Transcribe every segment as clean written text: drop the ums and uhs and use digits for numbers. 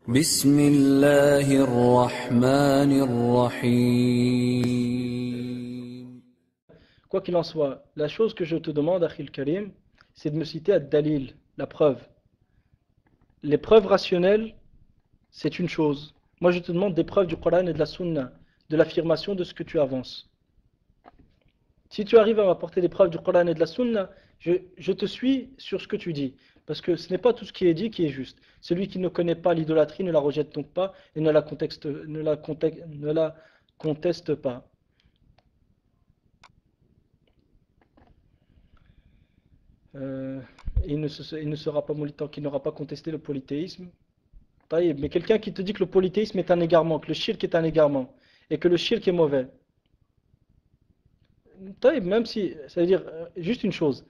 بسم الله الرحمن الرحيم. Quoi qu'il en soit, la chose que je te demande, Akhil Karim, c'est de me citer ad-dalil, la preuve. Les preuves rationnelles, c'est une chose. Moi, je te demande des preuves du Coran et de la Sunna, de l'affirmation de ce que tu avances. Si tu arrives à m'apporter des preuves du Coran et de la Sunna, je te suis sur ce que tu dis. Parce que ce n'est pas tout ce qui est dit qui est juste. Celui qui ne connaît pas l'idolâtrie ne la rejette donc pas et ne la conteste pas. Euh, il ne sera pas maudit tant qu'il n'aura pas contesté le polythéisme. Taïb. Mais quelqu'un qui te dit que le polythéisme est un égarement, que le shirk est un égarement, et que le shirk est mauvais. Taïb, même si, ça veut dire juste une chose.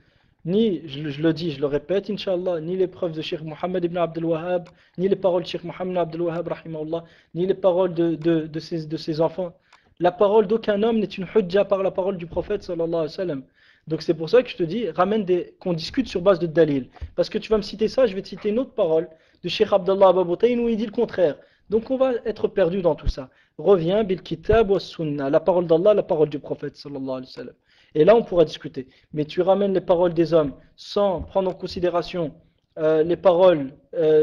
Ni, je le dis, je le répète, Inch'Allah, ni les preuves de Cheikh Mohammed ibn Abdel Wahhab, ni les paroles de Cheikh Mohammed ibn Abdel Wahhab, rahimahullah, ni les paroles de ses enfants. La parole d'aucun homme n'est une hujja par la parole du prophète, sallallahu alayhi wa sallam. Donc c'est pour ça que je te dis, qu'on discute sur base de dalil. Parce que tu vas me citer ça, je vais te citer une autre parole de Cheikh Abdallah Ababoutayn où il dit le contraire. Donc on va être perdu dans tout ça. Reviens, bil kitab wa sunnah, la parole d'Allah, la parole du prophète, sallallahu alayhi wa sallam. Et là, on pourra discuter. Mais tu ramènes les paroles des hommes sans prendre en considération les paroles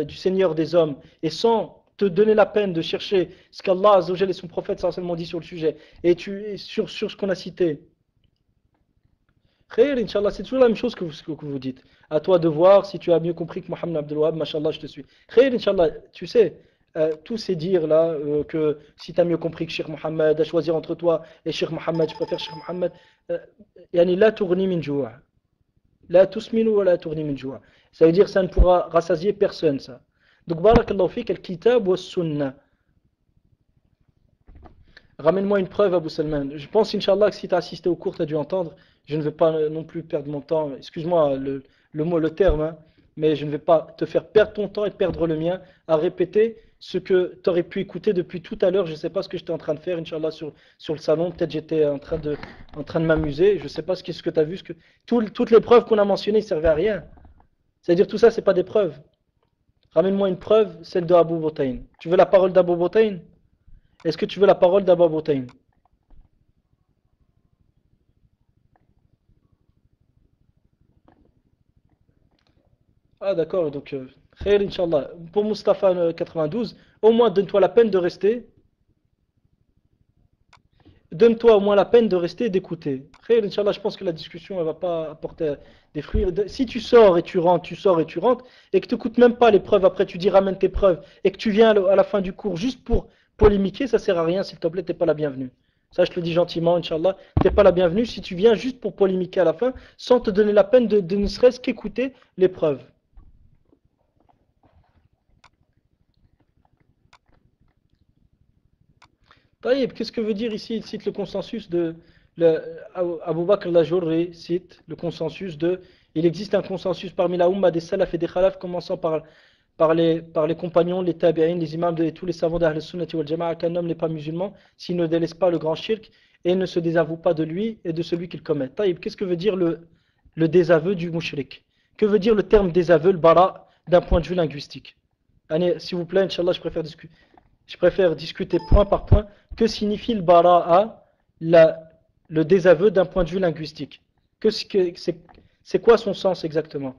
du Seigneur des hommes et sans te donner la peine de chercher ce qu'Allah Azzawajal et son prophète sallallahu dit sur le sujet et sur ce qu'on a cité. Khair, Inch'Allah, c'est toujours la même chose que vous dites. À toi de voir si tu as mieux compris que Mohammed Abdel Wahhab, mashallah, je te suis. Khair, Inch'Allah, tu sais, tous ces dires là, que si tu as mieux compris que Cheikh Mohammed, à choisir entre toi et Cheikh Mohammed, je préfère Cheikh Mohammed, yani la tourni min joua. La tusminu wa la tourni min joua. Ça veut dire ça ne pourra rassasier personne, ça. Donc, barakallahu fik, al-kitab wa sunnah. Ramène-moi une preuve, Abu Salman. Je pense, Inch'Allah, que si tu as assisté au cours, tu as dû entendre. Je ne vais pas non plus perdre mon temps. Excuse-moi le mot, le terme, hein, mais je ne vais pas te faire perdre ton temps et perdre le mien à répéter ce que tu aurais pu écouter depuis tout à l'heure. Je ne sais pas ce que j'étais en train de faire, Inch'Allah, sur le salon. Peut-être j'étais en train de m'amuser. Je ne sais pas ce que tu as vu. Toutes les preuves qu'on a mentionnées ne servaient à rien. C'est-à-dire tout ça, ce n'est pas des preuves. Ramène-moi une preuve, celle de Abu Botayn. Tu veux la parole d'Abu Botayn? Est-ce que tu veux la parole d'Abu Botayn? Ah d'accord, donc khair, Inch'Allah. Pour Mustafa 92, au moins donne-toi la peine de rester. Donne-toi au moins la peine de rester et d'écouter. Khair, Inch'Allah, je pense que la discussion ne va pas apporter des fruits. Si tu sors et tu rentres, tu sors et tu rentres, et que tu n'écoutes même pas les preuves, après tu dis ramène tes preuves, et que tu viens à la fin du cours juste pour polémiquer, ça sert à rien, s'il te plaît, t'es pas la bienvenue. Ça, je te le dis gentiment, Inch'Allah, t'es pas la bienvenue si tu viens juste pour polémiquer à la fin, sans te donner la peine de ne serait-ce qu'écouter les preuves. Taïb, qu'est-ce que veut dire ici? Il cite le consensus Abu Bakr al-Ajurri cite le consensus il existe un consensus parmi la Ummah des Salaf et des Khalaf, commençant par les compagnons, les tabi'in, les imams et tous les savants d'Ahl Sunnati wal Jama'a, qu'un homme n'est pas musulman s'il ne délaisse pas le grand shirk et ne se désavoue pas de lui et de celui qu'il commet. Taïb, qu'est-ce que veut dire le désaveu du mushrik? Que veut dire le terme désaveu, le bara, d'un point de vue linguistique? Allez, s'il vous plaît, Inch'Allah, je préfère discuter point par point. Que signifie le bara'a, le désaveu d'un point de vue linguistique? C'est quoi son sens exactement?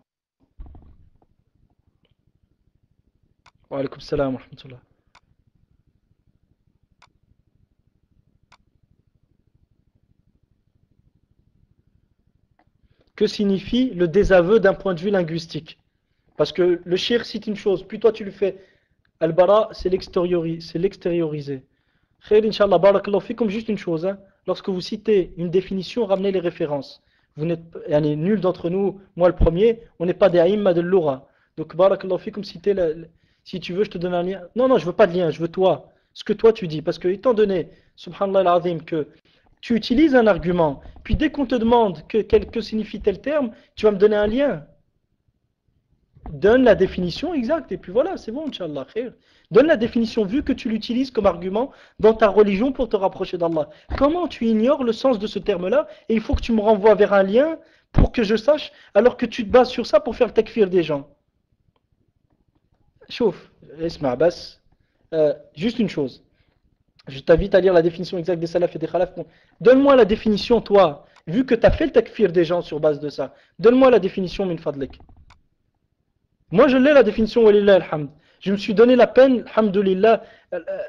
Wa alaykoum salam wa rahmatullah. Que signifie le désaveu d'un point de vue linguistique? Parce que le shirk cite une chose, puis toi tu le fais. Al-bara, c'est l'extérioriser. Khair, Inch'Allah, barakallahu fikum, juste une chose, hein. Lorsque vous citez une définition, ramenez les références. Vous n'êtes, nul d'entre nous, moi le premier, on n'est pas des aïmma de l'oura. Donc, barakallahu fikum, si tu veux, je te donne un lien. Non, non, je veux pas de lien, je veux toi. Ce que toi tu dis. Parce que, étant donné, subhanallah al-azim, que tu utilises un argument, puis dès qu'on te demande que signifie tel terme, tu vas me donner un lien. Donne la définition exacte, et puis voilà, c'est bon, Inch'Allah, khair. Donne la définition, vu que tu l'utilises comme argument dans ta religion pour te rapprocher d'Allah. Comment tu ignores le sens de ce terme-là, et il faut que tu me renvoies vers un lien pour que je sache, alors que tu te bases sur ça pour faire le takfir des gens. Chouf, اسمع بس juste une chose. Je t'invite à lire la définition exacte des salaf et des khalaf. Bon, donne-moi la définition, toi, vu que tu as fait le takfir des gens sur base de ça. Donne-moi la définition, min fadlik. Moi, je l'ai la définition, walillah alhamd. Je me suis donné la peine, alhamdulillah,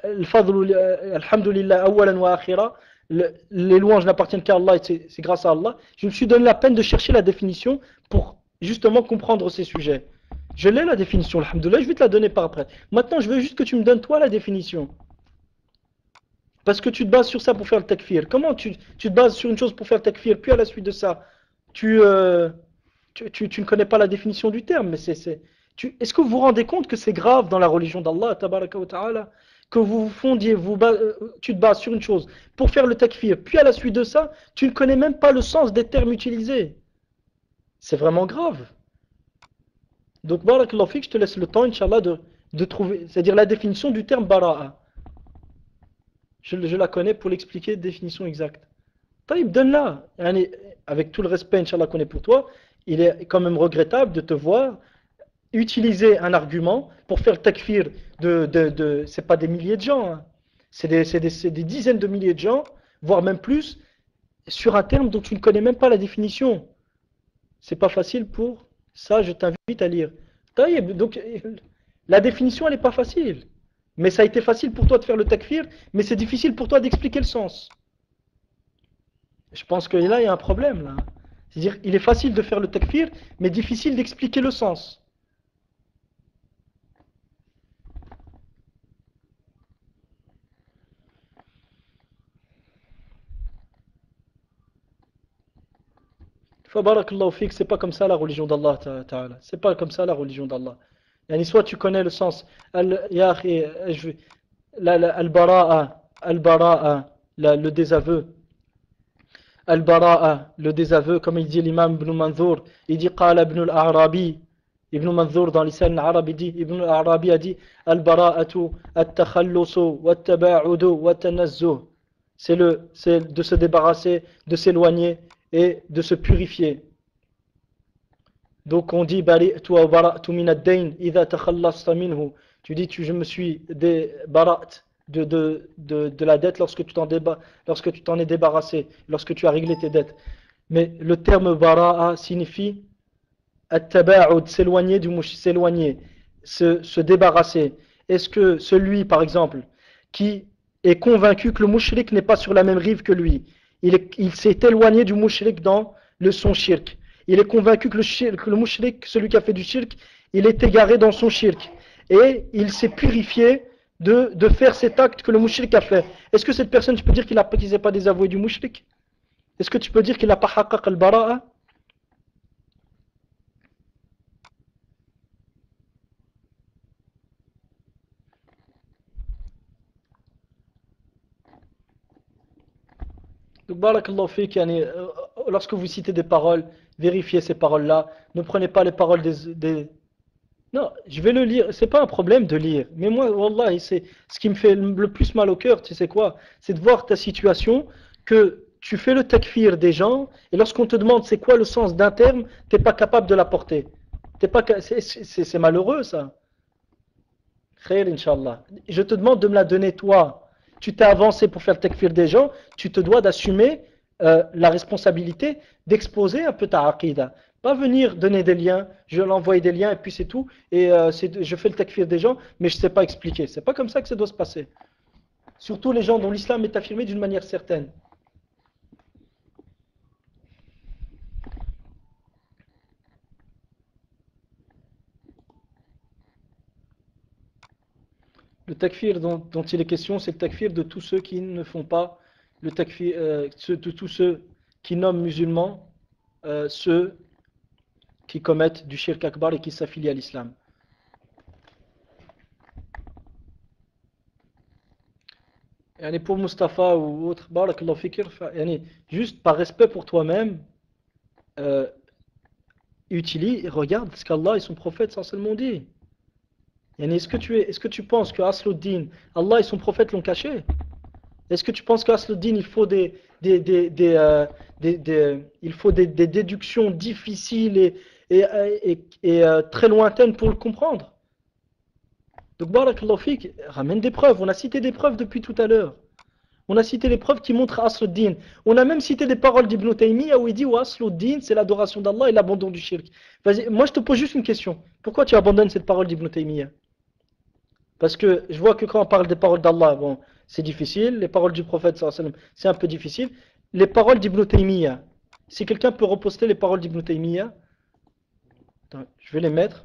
alhamdulillah, awalan wa akhira. Les louanges n'appartiennent qu'à Allah et c'est grâce à Allah. Je me suis donné la peine de chercher la définition pour justement comprendre ces sujets. Je l'ai la définition, alhamdulillah, je vais te la donner par après. Maintenant, je veux juste que tu me donnes toi la définition. Parce que tu te bases sur ça pour faire le takfir. Comment tu te bases sur une chose pour faire le takfir, puis à la suite de ça, tu, euh, tu ne connais pas la définition du terme, mais est-ce que vous vous rendez compte que c'est grave dans la religion d'Allah, tabaraka wa ta'ala, que vous fondiez, tu te bases sur une chose pour faire le takfir, puis à la suite de ça, tu ne connais même pas le sens des termes utilisés. C'est vraiment grave. Donc, barakallahu fik, je te laisse le temps, Inch'Allah, de trouver, c'est-à-dire la définition du terme bara'a. Je la connais pour l'expliquer, définition exacte. Taïb, donne-la. Avec tout le respect, Inch'Allah, qu'on est pour toi, il est quand même regrettable de te voir utiliser un argument pour faire le takfir c'est pas des milliers de gens, hein. C'est des dizaines de milliers de gens, voire même plus, sur un terme dont tu ne connais même pas la définition. C'est pas facile pour ça, je t'invite à lire. Taïb, donc, la définition, elle n'est pas facile. Mais ça a été facile pour toi de faire le takfir, mais c'est difficile pour toi d'expliquer le sens. Je pense que là, il y a un problème, là. C'est-à-dire, il est facile de faire le takfir, mais difficile d'expliquer le sens. Fabarakallahu fik, c'est pas comme ça la religion d'Allah ta'ala. C'est pas comme ça la religion d'Allah. Yani soit tu connais le sens, ya akhi, al-bara'a, le désaveu. Al-bara'a, le désaveu, comme il dit l'imam Ibn Manzour, il dit qala ibn al-A'rabi, Ibn Manzour dans l'Isan arabe, il dit, Ibn al-Arabi a dit al-bara'atu, at-takhallusu, wat-taba'udu, wat-tanazzuh. C'est de se débarrasser, de s'éloigner et de se purifier. Donc on dit bari'tu wa bara'tu min ad-dayn idha takhallasta minhu. Tu dis je me suis bara'at de la dette lorsque tu t'en es débarrassé, lorsque tu as réglé tes dettes. Mais le terme bara'a signifie at-taba'ud, s'éloigner s'éloigner, se débarrasser. Est-ce que celui par exemple qui est convaincu que le mouchrik n'est pas sur la même rive que lui, il s'est éloigné du mouchrik dans son shirk. Il est convaincu que le mouchrik, celui qui a fait du shirk, il est égaré dans son shirk. Et il s'est purifié de faire cet acte que le mouchrik a fait. Est-ce que cette personne, tu peux dire qu'il ne s'est pas désavoué du mouchrik? Est-ce que tu peux dire qu'il n'a pas haqqaq al-bara'a? Donc, barakallahu fik, lorsque vous citez des paroles, vérifiez ces paroles-là. Ne prenez pas les paroles Non, je vais le lire. C'est pas un problème de lire. Mais moi, wallah, c'est ce qui me fait le plus mal au cœur, tu sais quoi? C'est de voir ta situation, que tu fais le takfir des gens, et lorsqu'on te demande c'est quoi le sens d'un terme, t'es pas capable de l'apporter. C'est malheureux, ça. Khair, Inch'Allah. Je te demande de me la donner, toi. Tu t'es avancé pour faire le takfir des gens, tu te dois d'assumer la responsabilité d'exposer un peu ta aqidah. Pas venir donner des liens, je vais l'envoyer des liens et puis c'est tout. Et je fais le takfir des gens, mais je ne sais pas expliquer. C'est pas comme ça que ça doit se passer. Surtout les gens dont l'islam est affirmé d'une manière certaine. Le takfir dont il est question, c'est le takfir de tous ceux qui ne font pas le takfir, de tous ceux qui nomment musulmans, ceux qui commettent du shirk akbar et qui s'affilient à l'islam. Yani pour Mustafa ou autre, barakallahu fikr, juste par respect pour toi-même, regarde ce qu'Allah et son prophète sallallahu alayhi wa sallam ont dit. Est-ce que tu penses que Asluddin, Allah et son prophète l'ont caché? Est-ce que tu penses qu'Asluddin, il faut il faut des déductions difficiles et très lointaines pour le comprendre? Donc, barakallahu fik, ramène des preuves. On a cité des preuves depuis tout à l'heure. On a cité les preuves qui montrent Asl ad-Din. On a même cité des paroles d'Ibn Taymiyyah où il dit Asl ad-Din, c'est l'adoration d'Allah et l'abandon du shirk. Vas-y, moi je te pose juste une question. Pourquoi tu abandonnes cette parole d'Ibn Taymiyyah? Parce que je vois que quand on parle des paroles d'Allah, bon, c'est difficile. Les paroles du prophète, c'est un peu difficile. Les paroles d'Ibn Taymiyyah, si quelqu'un peut reposter les paroles d'Ibn Taymiyyah, attends, je vais les mettre.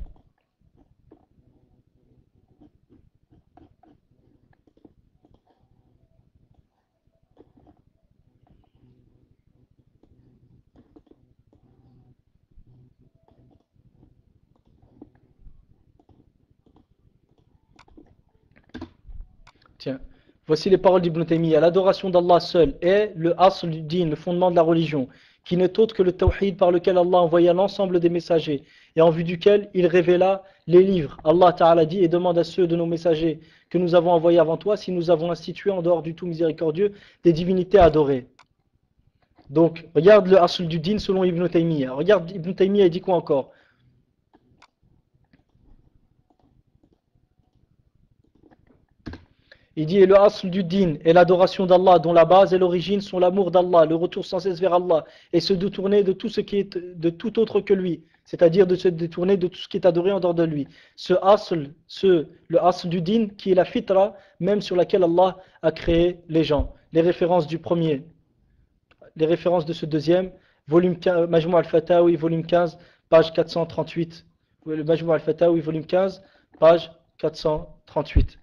Tiens, voici les paroles d'Ibn Taymiyyah. L'adoration d'Allah seul est le asl du din, le fondement de la religion, qui n'est autre que le tawhid par lequel Allah envoya l'ensemble des messagers et en vue duquel il révéla les livres. Allah Ta'ala dit et demande à ceux de nos messagers que nous avons envoyés avant toi si nous avons institué en dehors du tout miséricordieux des divinités adorées. Donc, regarde le asl du din selon Ibn Taymiyyah. Regarde Ibn Taymiyyah, il dit quoi encore? Il dit, et le asl du din est l'adoration d'Allah, dont la base et l'origine sont l'amour d'Allah, le retour sans cesse vers Allah, et se détourner de tout ce qui est de tout autre que lui, c'est-à-dire de se détourner de tout ce qui est adoré en dehors de lui. Le asl du din, qui est la fitra, même sur laquelle Allah a créé les gens. Les références du premier, les références de ce deuxième, volume 15, Majmou al-Fatawi, volume 15, page 438. Le Majmou al-Fatawi, volume 15, page 438.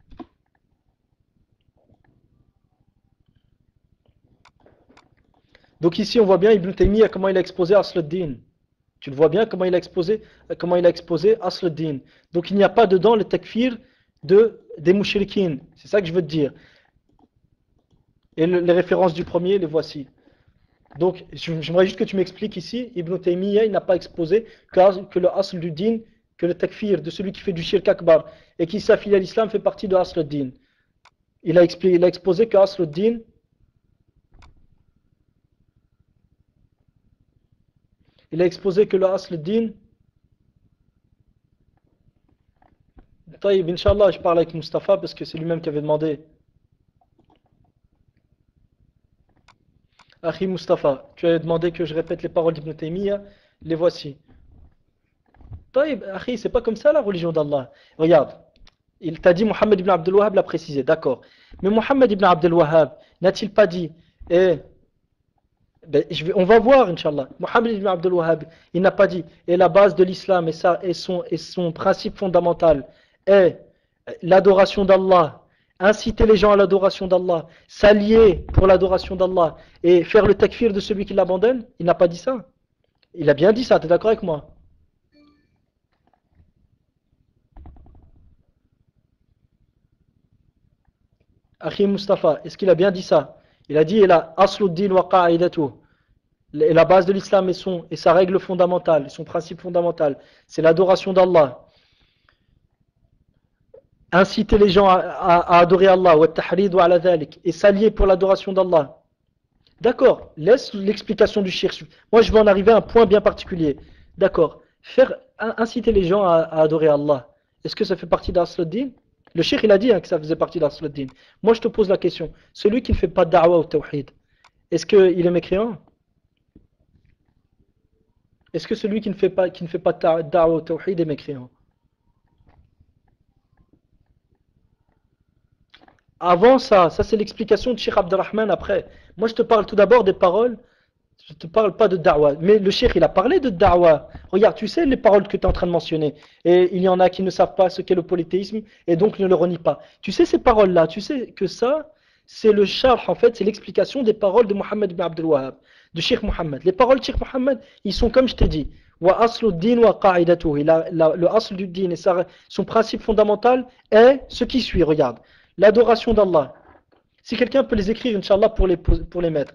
Donc ici on voit bien Ibn Taymiyyah comment il a exposé Asl ad-Din. Tu le vois bien comment il a exposé Asl ad-Din. Donc il n'y a pas dedans le takfir des mouchriquines. C'est ça que je veux te dire. Et les références du premier, les voici. Donc j'aimerais juste que tu m'expliques ici, Ibn Taymiyyah il n'a pas exposé que le Asl du Din, que le takfir de celui qui fait du shirk akbar et qui s'affilie à l'islam fait partie de Asl ad-Din. Il a exposé que Asl ad-Din, il a exposé que le Asl Din. Taïb, Inch'Allah, je parle avec Mustafa parce que c'est lui-même qui avait demandé. Akhi Mustafa, tu avais demandé que je répète les paroles d'Ibn Taymiyyah, les voici. Taïb, Akhi, c'est pas comme ça la religion d'Allah. Regarde, il t'a dit Mohammed ibn Abdel Wahhab l'a précisé, d'accord. Mais Mohammed ibn Abdel Wahhab n'a-t-il pas dit on va voir, Inch'Allah. Mohammed ibn Abdel Wahhab, il n'a pas dit, et la base de l'islam et son principe fondamental est l'adoration d'Allah, inciter les gens à l'adoration d'Allah, s'allier pour l'adoration d'Allah et faire le takfir de celui qui l'abandonne. Il n'a pas dit ça. Il a bien dit ça, tu es d'accord avec moi? Akhi Mustafa, est-ce qu'il a bien dit ça? Il a dit, il a asluddin wa qa'idatuh. Et la base de l'islam et sa règle fondamentale, son principe fondamental, c'est l'adoration d'Allah. Inciter les gens à adorer Allah, et s'allier pour l'adoration d'Allah. D'accord, laisse l'explication du shirk. Moi je veux en arriver à un point bien particulier. D'accord, inciter les gens à adorer Allah. Est-ce que ça fait partie d'Asl ad-Din? Le shirk il a dit que ça faisait partie d'Asl ad-Din. Moi je te pose la question, celui qui ne fait pas de da'wa au tawhid, est-ce qu'il est mécréant? Est-ce que celui qui ne fait pas de da'wa au tawhid est mécréant? Avant ça c'est l'explication de Cheikh Abdelrahman après. Moi je te parle tout d'abord des paroles, je ne te parle pas de da'wa. Mais le Cheikh il a parlé de da'wa. Regarde, tu sais les paroles que tu es en train de mentionner. Et il y en a qui ne savent pas ce qu'est le polythéisme et donc ne le renient pas. Tu sais ces paroles-là, tu sais que ça, c'est le charh en fait, c'est l'explication des paroles de Mohammed ibn Abdel Wahhab, de Cheikh Mohammed. Les paroles de Cheikh Mohammed, ils sont comme je t'ai dit. Wa aslu din wa qa'idatuh. Le asl du din et son principe fondamental est ce qui suit, regarde. L'adoration d'Allah. Si quelqu'un peut les écrire, Inch'Allah, pour les mettre.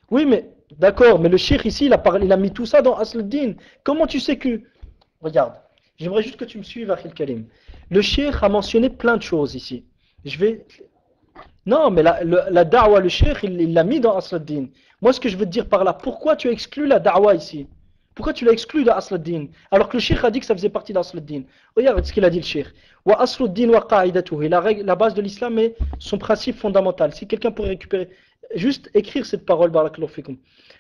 Oui, mais d'accord, mais le cheikh ici, il a mis tout ça dans Asl ad-Din. Comment tu sais que... Regarde, j'aimerais juste que tu me suives, Akhil Karim. Le cheikh a mentionné plein de choses ici. Non, mais la da'wa, le cheikh, il l'a mis dans Asl ad-Din. Moi, ce que je veux te dire par là, pourquoi tu as exclu la da'wa ici? Pourquoi tu l'as exclu de Asl ad-Din? Alors que le Cheikh a dit que ça faisait partie d'Asl ad-Din. Regarde ce qu'il a dit le Cheikh. Wa Asl ad-Din wa qa'idatuhu. La base de l'islam est son principe fondamental. Si quelqu'un pourrait récupérer, juste écrire cette parole, barakallahu fikum.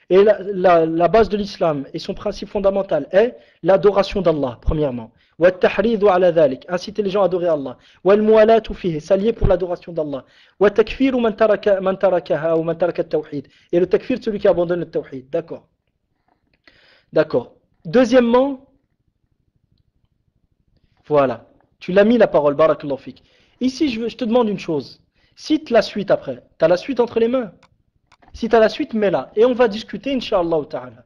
Et la base de l'islam et son principe fondamental est l'adoration d'Allah, premièrement. Wa tahridhu ala dhalik. Inciter les gens à adorer Allah. Wa al-muwalatu fihi. S'allier pour l'adoration d'Allah. Wa takfiru man tarakaha ou man taraka at-tawhid. Et le takfir, celui qui abandonne le tawhid. D'accord. D'accord. Deuxièmement, voilà. Tu l'as mis la parole, barakallahu fik. Ici, je te demande une chose. Cite la suite après. Tu as la suite entre les mains. Si tu as la suite, mets-la. Et on va discuter, Inch'Allah ta'ala.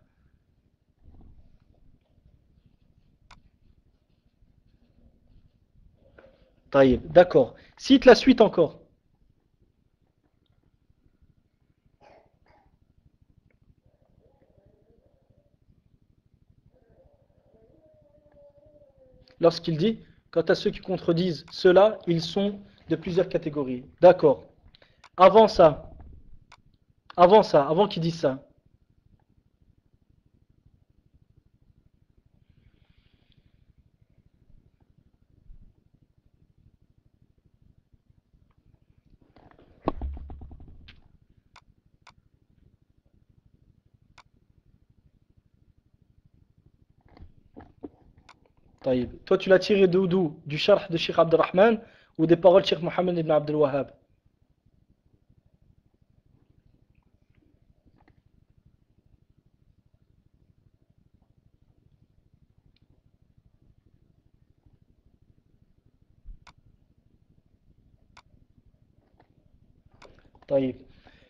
Taïb, d'accord. Cite la suite encore. Lorsqu'il dit, quant à ceux qui contredisent cela, ils sont de plusieurs catégories. D'accord. Avant ça, avant qu'il dise ça. Taïb. Toi, tu l'as tiré d'où? Du sharh de Sheikh Abdurrahman ou des paroles de Sheikh Mohammed ibn Abdul Wahhab? Taïb.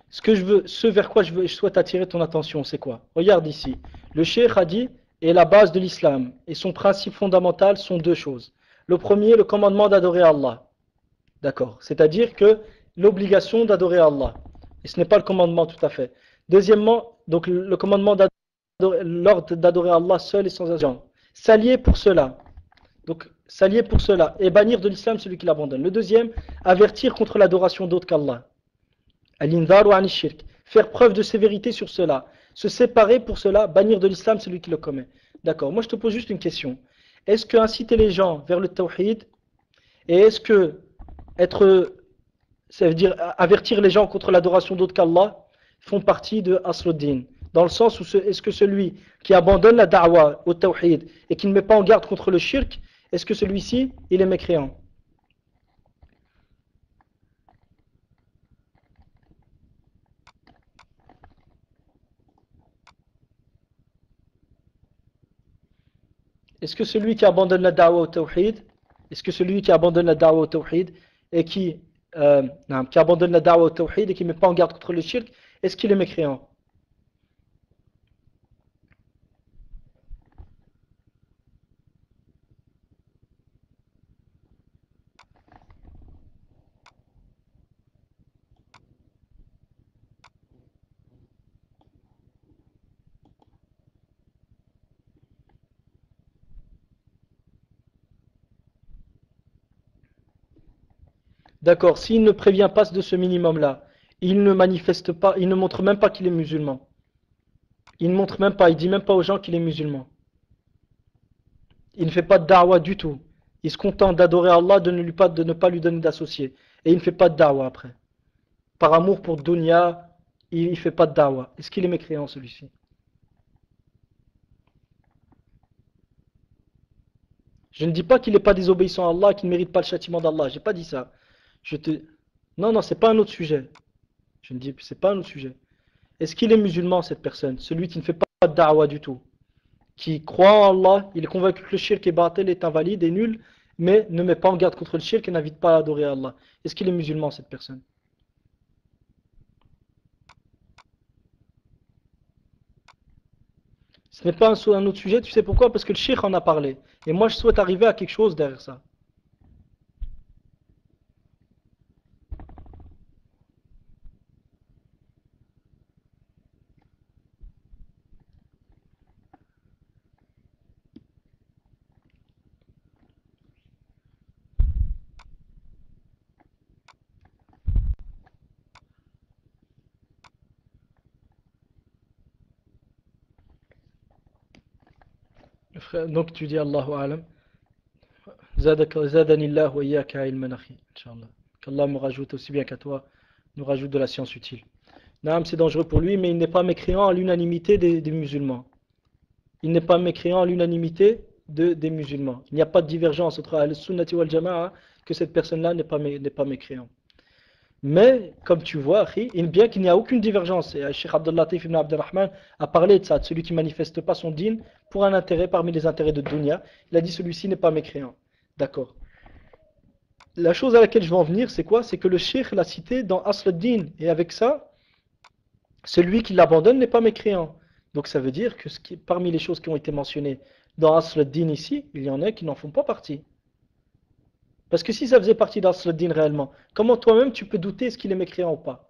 Ce vers quoi je souhaite attirer ton attention, c'est quoi? Regarde ici. Le Cheikh a dit, et la base de l'islam, et son principe fondamental sont deux choses. Le premier, le commandement d'adorer Allah. D'accord. C'est-à-dire que l'obligation d'adorer Allah. Et ce n'est pas le commandement tout à fait. Deuxièmement, donc le commandement l'ordre d'adorer Allah seul et sans agent. S'allier pour cela. Donc, s'allier pour cela. Et bannir de l'islam celui qui l'abandonne. Le deuxième, avertir contre l'adoration d'autre qu'Allah. Al-Indhar ou Anishirk. Faire preuve de sévérité sur cela. Se séparer pour cela, bannir de l'islam celui qui le commet. D'accord. Moi, je te pose juste une question. Est-ce que inciter les gens vers le tawhid et est-ce que être, ça veut dire avertir les gens contre l'adoration d'autre qu'Allah font partie de Asluddin? Dans le sens où est-ce que celui qui abandonne la da'wa au tawhid et qui ne met pas en garde contre le shirk, est-ce que celui-ci, il est mécréant? Est-ce que celui qui abandonne la da'wa au tawhid, est-ce que celui qui abandonne la da'wa au tawhid et qui abandonne la da'wa au tawhid et qui ne met pas en garde contre le shirk, est-ce qu'il est mécréant? D'accord, s'il ne prévient pas de ce minimum-là, il ne manifeste pas, il ne montre même pas qu'il est musulman. Il ne montre même pas, il dit même pas aux gens qu'il est musulman. Il ne fait pas de da'wa du tout. Il se contente d'adorer Allah, de ne pas lui donner d'associé. Et il ne fait pas de da'wa après. Par amour pour dunya, il ne fait pas de da'wa. Est-ce qu'il est mécréant celui-ci? Je ne dis pas qu'il n'est pas désobéissant à Allah, qu'il ne mérite pas le châtiment d'Allah. J'ai pas dit ça. Je te... Non, non, c'est pas un autre sujet. Je ne dis, c'est pas un autre sujet. Est-ce qu'il est musulman cette personne? Celui qui ne fait pas de da'wa du tout. Qui croit en Allah, il est convaincu que le shirk et batil est invalide et nul, mais ne met pas en garde contre le shirk et n'invite pas à adorer Allah. Est-ce qu'il est musulman cette personne? Ce n'est pas un autre sujet, tu sais pourquoi? Parce que le shirk en a parlé. Et moi je souhaite arriver à quelque chose derrière ça. Donc tu dis Allahu Alam. Zadanillah wa iyaka ilman akhi, Inch'Allah. Qu'Allah me rajoute aussi bien qu'à toi, nous rajoute de la science utile. Naam, c'est dangereux pour lui, mais il n'est pas mécréant à l'unanimité des musulmans. Il n'est pas mécréant à l'unanimité des musulmans. Il n'y a pas de divergence entre Al-Sunnati wal Jama'a que cette personne-là n'est pas mécréant. Mais, comme tu vois, bien qu'il n'y a aucune divergence, et Cheikh Abdul Latif ibn Abdurrahman a parlé de ça, de celui qui ne manifeste pas son din pour un intérêt parmi les intérêts de dunya, il a dit celui-ci n'est pas mécréant. D'accord. La chose à laquelle je veux en venir, c'est quoi? C'est que le Cheikh l'a cité dans Asl ad-Din, et avec ça, celui qui l'abandonne n'est pas mécréant. Donc ça veut dire que parmi les choses qui ont été mentionnées dans Asl ad-Din ici, il y en a qui n'en font pas partie. Parce que si ça faisait partie d'Asl ad-Din réellement, comment toi-même tu peux douter est-ce qu'il est mécréant ou pas?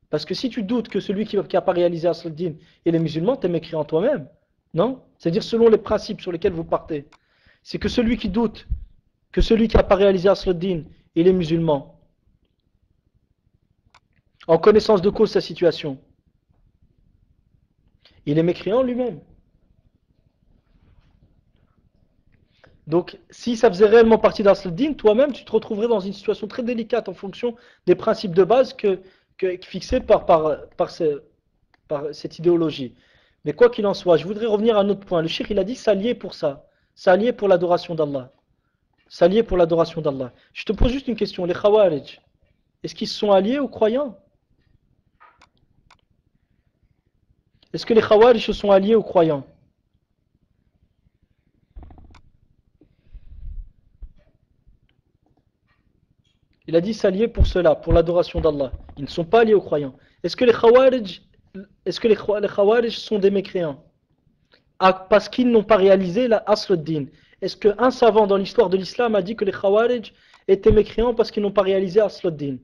Parce que si tu doutes que celui qui n'a pas réalisé Asl ad-Din est les musulmans, tu es mécréant toi-même. Non? C'est-à-dire selon les principes sur lesquels vous partez. C'est que celui qui doute que celui qui n'a pas réalisé Asl ad-Din est les musulmans, en connaissance de cause sa situation, il est mécréant lui-même. Donc, si ça faisait réellement partie d'Asl ad-Din, toi-même, tu te retrouverais dans une situation très délicate en fonction des principes de base fixés par cette idéologie. Mais quoi qu'il en soit, je voudrais revenir à un autre point. Le cheikh, il a dit s'allier pour ça. S'allier pour l'adoration d'Allah. S'allier pour l'adoration d'Allah. Je te pose juste une question. Les Khawarij, est-ce qu'ils se sont alliés aux croyants? Est-ce que les Khawarij se sont alliés aux croyants? Il a dit s'allier pour cela, pour l'adoration d'Allah. Ils ne sont pas alliés aux croyants. Est-ce que les Khawarij sont des mécréants? Parce qu'ils n'ont pas réalisé la Asl ad-Din. Est-ce qu'un savant dans l'histoire de l'islam a dit que les Khawarij étaient mécréants parce qu'ils n'ont pas réalisé Asl ad-Din?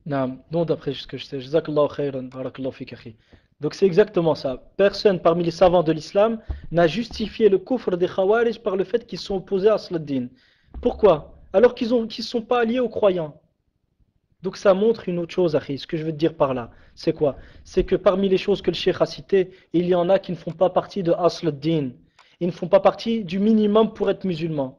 Non, d'après ce que je sais. Jazakallahu khayran, barakallahu fik akhi. Donc c'est exactement ça. Personne parmi les savants de l'islam n'a justifié le kufr des Khawarij par le fait qu'ils sont opposés à Asl ad-Din. Pourquoi? Alors qu'ils ne sont pas alliés aux croyants. Donc ça montre une autre chose, akhi. Ce que je veux te dire par là, c'est quoi? C'est que parmi les choses que le cheikh a citées, il y en a qui ne font pas partie de Asl ad-Din. Ils ne font pas partie du minimum pour être musulmans.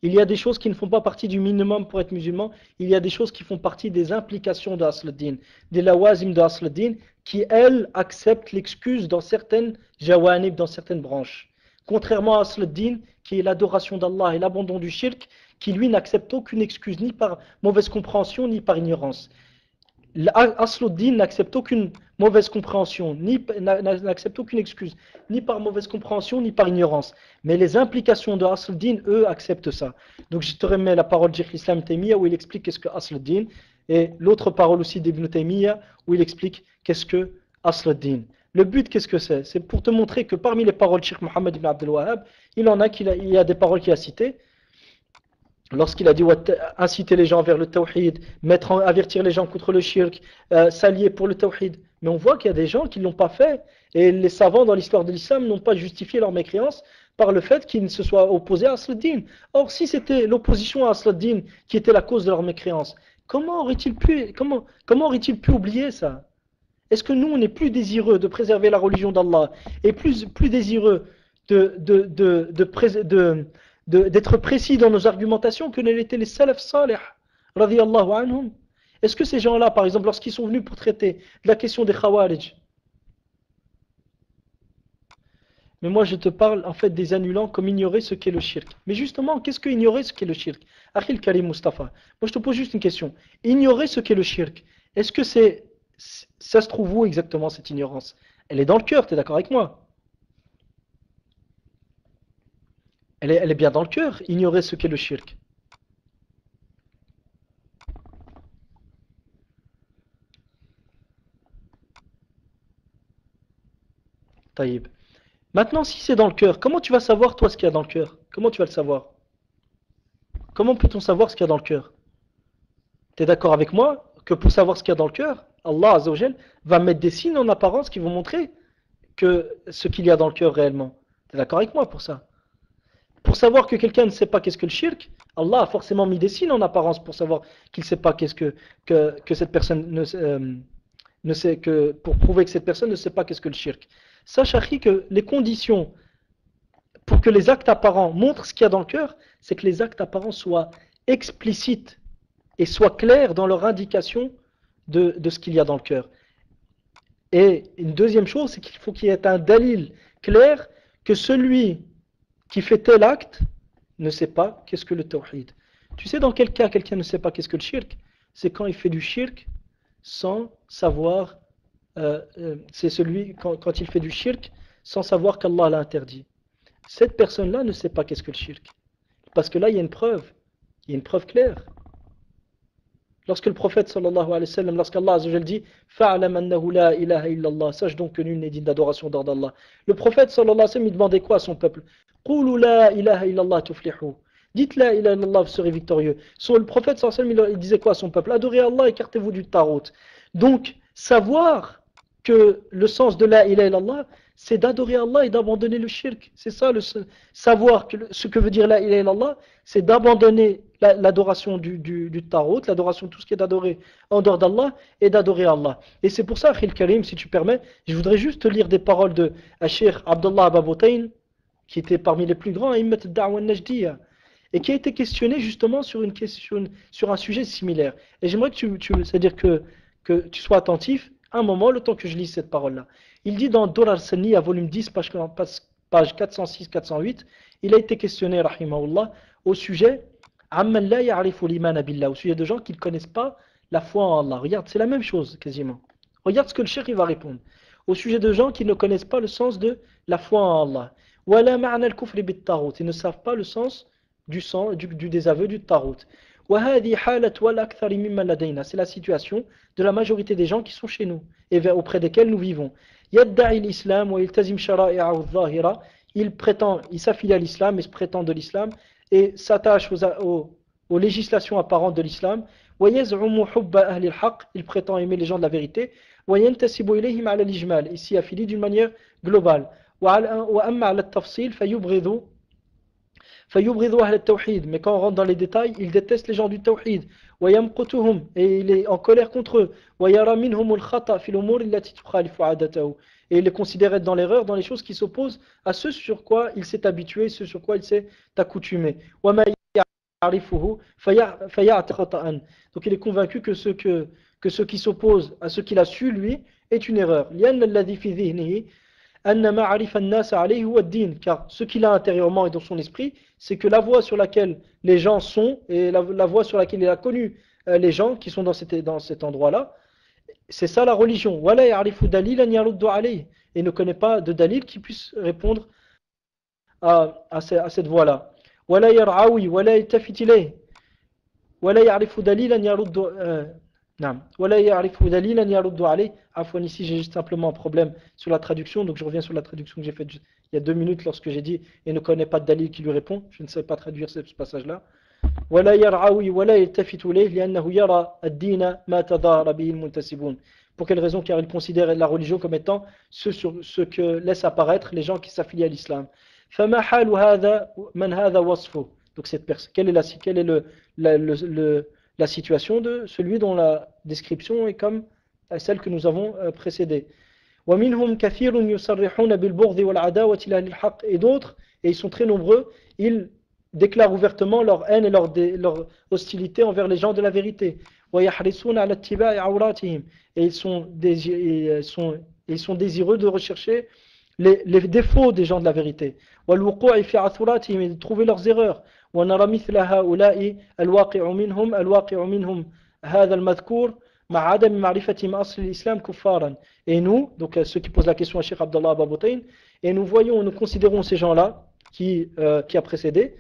Il y a des choses qui ne font pas partie du minimum pour être musulman. Il y a des choses qui font partie des implications de Asl ad-Din, des lawazim de Asl ad-Din, qui elles acceptent l'excuse dans certaines jawanib, dans certaines branches. Contrairement à Asl ad-Din, qui est l'adoration d'Allah et l'abandon du shirk, qui lui n'accepte aucune excuse, ni par mauvaise compréhension, ni par ignorance. Asl ad-Din n'accepte aucune mauvaise compréhension, n'accepte aucune excuse, ni par mauvaise compréhension, ni par ignorance. Mais les implications de Asl ad-Din, eux, acceptent ça. Donc je te remets la parole de Cheikh Islam Taymiyyah où il explique qu'est-ce que Asl ad-Din, et l'autre parole aussi d'Ibn Taymiyyah où il explique qu'est-ce que Asl ad-Din. Le but, qu'est-ce que c'est? C'est pour te montrer que parmi les paroles de Cheikh Mohammed ibn Abdel Wahhab, il y a des paroles qu'il a citées. Lorsqu'il a dit inciter les gens vers le tawhid, avertir les gens contre le shirk, s'allier pour le tawhid. Mais on voit qu'il y a des gens qui ne l'ont pas fait. Et les savants dans l'histoire de l'islam n'ont pas justifié leur mécréance par le fait qu'ils se soient opposés à Asl ad-Din. Or, si c'était l'opposition à Asl ad-Din qui était la cause de leur mécréance, comment aurait-il pu oublier ça? Est-ce que nous, on est plus désireux de préserver la religion d'Allah et plus désireux d'être précis dans nos argumentations que ne l'étaient les salaf salih, radiyallahu anhum? Est-ce que ces gens-là, par exemple, lorsqu'ils sont venus pour traiter de la question des Khawarij, mais moi je te parle en fait des annulants comme ignorer ce qu'est le shirk. Mais justement, qu'est-ce que ignorer ce qu'est le shirk? Akhil Karim Mustafa, moi je te pose juste une question. Ignorer ce qu'est le shirk, est-ce que ça se trouve où exactement cette ignorance? Elle est dans le cœur, tu es d'accord avec moi? Elle est bien dans le cœur, ignorer ce qu'est le shirk. Taïb. Maintenant, si c'est dans le cœur, comment tu vas savoir toi ce qu'il y a dans le cœur? Comment tu vas le savoir? Comment peut-on savoir ce qu'il y a dans le cœur? Tu es d'accord avec moi que pour savoir ce qu'il y a dans le cœur, Allah Azza wa Jal va mettre des signes en apparence qui vont montrer que ce qu'il y a dans le cœur réellement. Tu es d'accord avec moi pour ça? Pour savoir que quelqu'un ne sait pas qu'est-ce que le shirk, Allah a forcément mis des signes en apparence pour savoir qu'il ne sait pas qu'est-ce que cette personne ne sait que, pour prouver que cette personne ne sait pas qu'est-ce que le shirk. Sache, Akhi, que les conditions pour que les actes apparents montrent ce qu'il y a dans le cœur, c'est que les actes apparents soient explicites et soient clairs dans leur indication de ce qu'il y a dans le cœur. Et une deuxième chose, c'est qu'il faut qu'il y ait un dalil clair que celui qui fait tel acte ne sait pas qu'est-ce que le tawhid. Tu sais dans quel cas quelqu'un ne sait pas qu'est-ce que le shirk? C'est quand il fait du shirk sans savoir, c'est celui quand il fait du shirk sans savoir qu'Allah l'a interdit. Cette personne-là ne sait pas qu'est-ce que le shirk. Parce que là, il y a une preuve claire. Lorsque le prophète sallallahu alayhi wa sallam, lorsqu'Allah azza wa jalla dit fa'alam annahu la ilaha illallah, sache donc que nul n'est digne d'adoration hors d'Allah. Le prophète sallallahu alayhi wa sallam, il demandait quoi à son peuple? Qulu la ilaha illallah tuflihu. Dites la ilaha illallah, vous serez victorieux. Le prophète sallallahu alayhi wa sallam, il disait quoi à son peuple? Adorez Allah, écartez-vous du tarot. Donc, savoir que le sens de la ilaha illallah, c'est d'adorer Allah et d'abandonner le shirk. C'est ça, savoir que ce que veut dire la ilaha illallah, c'est d'abandonner l'adoration du tarot, l'adoration de tout ce qui est adoré en dehors d'Allah, et d'adorer Allah. Et c'est pour ça, Akhil Karim, si tu permets, je voudrais juste te lire des paroles de Cheikh Abdullah Baboutayn, qui était parmi les plus grands imams de Da'wa al-Najdiyya, et qui a été questionné justement sur un sujet similaire. Et j'aimerais c'est-à-dire que tu sois attentif un moment, le temps que je lis cette parole-là. Il dit dans Dur al-Sanniya, volume 10, page 406-408, il a été questionné, rahimahullah, au sujet Amman la ya'rifu l'imana billah, au sujet de gens qui ne connaissent pas la foi en Allah. Regarde, c'est la même chose quasiment. Regarde ce que le cheikh va répondre. Au sujet de gens qui ne connaissent pas le sens de la foi en Allah. Wala ma'na al-kufri bit-tarut, ils ne savent pas le sens du désaveu du tarut. C'est la situation de la majorité des gens qui sont chez nous et auprès desquels nous vivons. Il s'affilie à l'islam et se prétend de l'islam et s'attache aux législations apparentes de l'islam. Il prétend aimer les gens de la vérité. Il s'y affilie d'une manière globale. Mais quand on rentre dans les détails, il déteste les gens du tawhid. Et il est en colère contre eux. Et il les considère être dans l'erreur, dans les choses qui s'opposent à ce sur quoi il s'est habitué, ce sur quoi il s'est accoutumé. Donc il est convaincu que ce qui s'oppose à ce qu'il a su, lui, est une erreur. Car ce qu'il a intérieurement et dans son esprit, c'est que la voie sur laquelle les gens sont et la voie sur laquelle il a connu les gens qui sont dans cet endroit-là, c'est ça la religion. Et ne connaît pas de dalil qui puisse répondre à cette voie-là. Ici j'ai juste simplement un problème sur la traduction, donc je reviens sur la traduction que j'ai faite il y a 2 minutes lorsque j'ai dit et ne connaît pas de dalil qui lui répond. Je ne sais pas traduire ce passage-là. Pour quelle raison? Car il considère la religion comme étant ce que laissent apparaître les gens qui s'affilient à l'islam. Donc cette personne, quelle est la situation de celui dont la description est comme celle que nous avons précédée. Et d'autres, et ils sont très nombreux, ils déclarent ouvertement leur haine et leur hostilité envers les gens de la vérité. Et ils sont désireux de rechercher les défauts des gens de la vérité. Et de trouver leurs erreurs. ونرى مثل هؤلاء الواقع منهم هذا المذكور مع عدم معرفتهم أصل الإسلام كفارا. Et nous, donc ceux qui posent la question à Cheikh Abdullah Baboutayn, et nous considérons ces gens-là qui a précédé,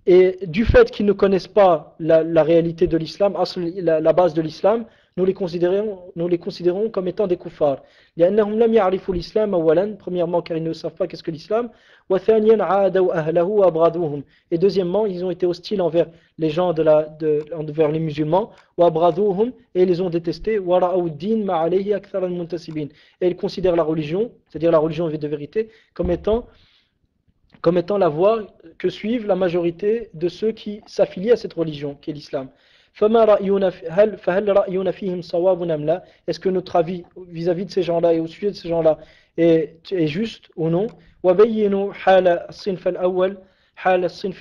et du fait qu'ils ne connaissent pas la réalité de l'islam, la base de l'islam, nous les considérons comme étant des kuffars. لأنهم لم يعرفوا الإسلام أولا, premièrement car ils ne savent pas qu'est-ce que l'islam, وثانيا عادوا أهله وأبغضوهم, et deuxièmement ils ont été hostiles envers les gens envers les musulmans, وأبغضوهم, et ils les ont détestés, ورأوا الدين ما عليه أكثر المنتسبين, et ils considèrent la religion, c'est-à-dire la religion de vérité, comme étant la voie que suivent la majorité de ceux qui s'affilient à cette religion, qui est l'islam. فهل رأينا فيهم صواب أم لا? Est-ce que notre avis vis-à-vis de ces gens-là et au sujet de ces gens-là est juste ou non? وبينوا حال الصنف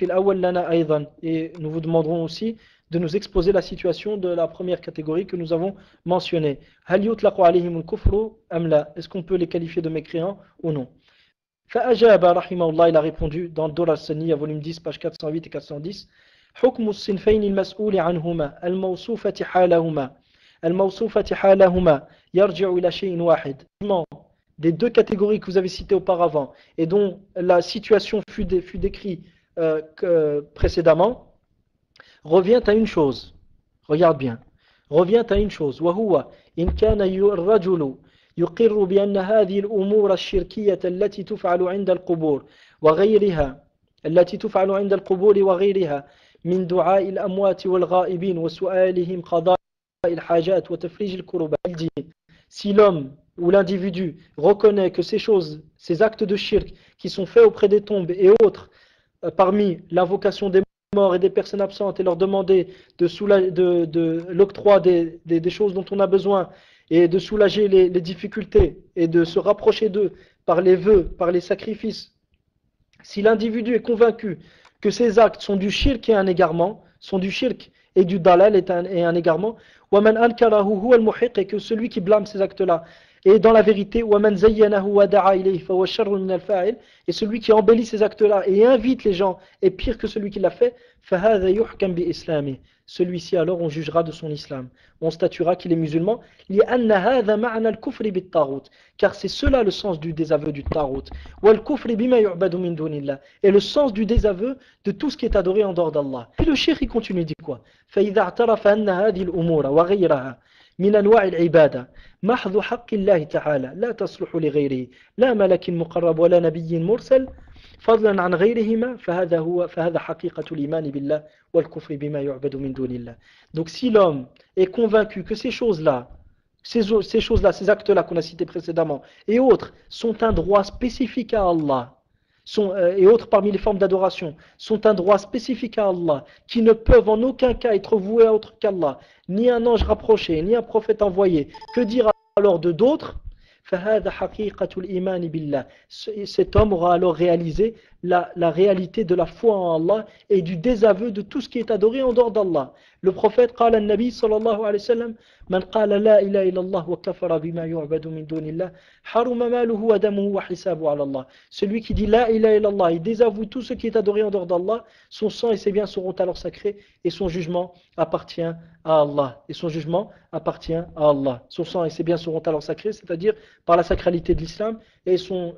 الأول لنا أيضا. Et nous vous demanderons aussi de nous exposer la situation de la première catégorie que nous avons mentionnée. هل يطلق عليهم الكفر أم لا? Est-ce qu'on peut les qualifier de mécréants ou non? فأجاب رحمه الله, il a répondu dans Dora al-Saniyya, volume 10, page 408 et 410. حكم الصنفين المسؤول عنهما الموصوفة حالهما يرجع إلى شيء واحد. Des deux catégories que vous avez citées auparavant et dont la situation fut décrite précédemment, revient à une chose. Regarde bien. Revient à une chose. وهو إن كان الرجل يقر بأن هذه الأمور الشركية التي تفعل عند القبور وغيرها من دعاء الأموات والغائبين وسؤالهم قضاء الحاجات وتفريج الكربات. Si l'homme ou l'individu reconnaît que ces choses, ces actes de shirk qui sont faits auprès des tombes et autres, parmi l'invocation des morts et des personnes absentes et leur demander de l'octroi des choses dont on a besoin et de soulager les difficultés et de se rapprocher d'eux par les vœux, par les sacrifices, si l'individu est convaincu que ces actes sont du shirk et un égarement, sont du shirk et du dalal et un égarement, وَمَنْ أَنْكَرَهُ هُوَ الْمُحِقِّ, et que celui qui blâme ces actes-là est dans la vérité, وَمَنْ زَيَّنَهُ وَدَعَى إِلَيْهِ فَهُوَ شَرٌّ مِنَ الْفَاعِلِ, et celui qui embellit ces actes-là et invite les gens est pire que celui qui l'a fait, فَهَذَا يُحْكَمْ بِإِسْلَامِهِ, celui-ci alors on jugera de son islam, on statuera qu'il est musulman, لِأَنَّ هَذَا مَعْنَى الْكُفْرِ بِالطَّاغُوتِ, car c'est cela le sens du désaveu du tarout, وَالْكُفْرِ بِمَا يُعْبَدُ مِن دُونِ اللَّهِ, et le sens du désaveu de tout ce qui est adoré en dehors d'Allah. Puis le cheikh il continue, il dit quoi? فَإِذَا اعْتَرَفَ أَنَّ هَذِهِ الْأُمُورَ وَغَيْرَهَا من أنواع العبادة محض حق الله تعالى لا تصلح لغيره لا ملك مقرب ولا نبي مرسل فضلا عن غيرهما فهذا حقيقة الإيمان بالله والكفر بما يعبد من دون الله. Donc si l'homme est convaincu que ces choses-là, ces actes-là qu'on a cités précédemment et autres sont un droit spécifique à Allah, et autres parmi les formes d'adoration sont un droit spécifique à Allah, qui ne peuvent en aucun cas être voués à autre qu'Allah, ni un ange rapproché, ni un prophète envoyé, que dire alors de d'autres? فهذا حقيقة الإيمان بالله. Cet homme aura alors réalisé la réalité de la foi en Allah et du désaveu de tout ce qui est adoré en dehors d'Allah. Le prophète قال النبي صلى الله عليه وسلم من قال لا إله إلا الله وكفر بما يعبد من دون الله حرم ماله ودمه وحسابه على الله. Celui qui dit la ilaha illallah, il désavoue tout ce qui est adoré en dehors d'Allah, son sang et ses biens seront alors sacrés et son jugement appartient à Allah. Et son jugement appartient à Allah. Son sang et ses biens seront alors sacrés, c'est-à-dire par la sacralité de l'islam, et son